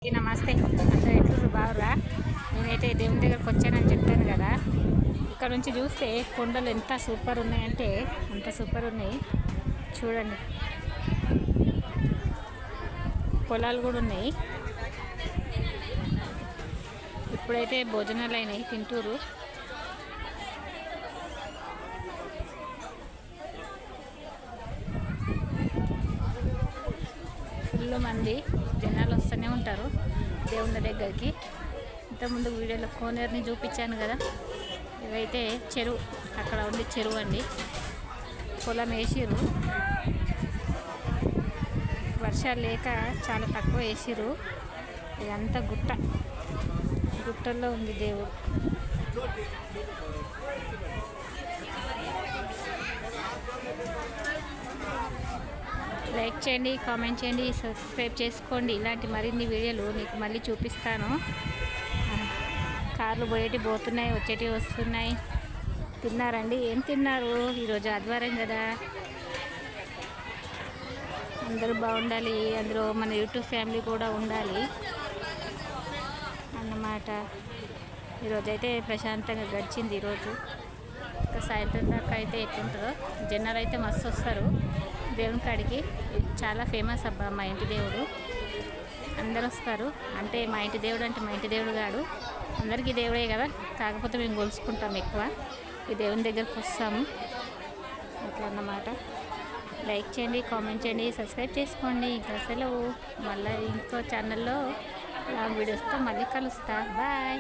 నమస్తే. అందరూ ఎట్లుర్రు, బాగుర్రా? నేనైతే దేవుని దగ్గరకు వచ్చానని చెప్పాను కదా. ఇక్కడ నుంచి చూస్తే కొండలు ఎంత సూపర్ ఉన్నాయంటే అంత సూపర్ ఉన్నాయి. చూడండి, పొలాలు కూడా ఉన్నాయి. ఇప్పుడైతే భోజనాలు అయినాయి, తింటూరు. ఫుల్ మంది జనాలు వస్తూనే ఉంటారు దేవుళ్ళ దగ్గరికి. ఇంతకుముందు వీడియోలో కోనేరుని చూపించాను కదా. ఇవైతే చెరువు, అక్కడ ఉంది చెరువు అండి. పొలం వేసిర్రు, వర్షాలు లేక చాలా తక్కువ వేసిర్రు. ఇదంతా గుట్టల్లో ఉంది దేవుడు. లైక్ చేయండి, కామెంట్ చేయండి, సబ్స్క్రైబ్ చేసుకోండి. ఇలాంటి మరిన్ని వీడియోలు మీకు మళ్ళీ చూపిస్తాను. కార్లు పోతున్నాయి, వచ్చేటివి వస్తున్నాయి. తిన్నారండి? ఏం తిన్నారు? ఈరోజు ఆదివారం కదా. అందరూ బాగుండాలి, అందులో మన యూట్యూబ్ ఫ్యామిలీ కూడా ఉండాలి అన్నమాట. ఈరోజైతే ప్రశాంతంగా గడిచింది. ఈరోజు ఇంకా సాయంత్రం దాకా అయితే ఎట్లుంటుందో. జనాలు అయితే మస్తు వస్తారు దేవుని కాడికి. చాలా ఫేమస్ అబ్బా మా ఇంటి దేవుడు. అందరు వస్తారు. అంటే మా ఇంటి దేవుడు అంటే మా ఇంటి దేవుడు కాదు, అందరికీ దేవుడే కదా. కాకపోతే మేము కొలుసుకుంటాం ఎక్కువ. ఈ దేవుని దగ్గరకు వస్తాము అట్లా అన్నమాట. లైక్ చేయండి, కామెంట్ చేయండి, సబ్స్క్రైబ్ చేసుకోండి. ఇంకా అసలు మళ్ళీ ఇంకో ఛానల్లో లాంగ్ వీడియోస్తో మళ్ళీ కలుస్తా. బాయ్.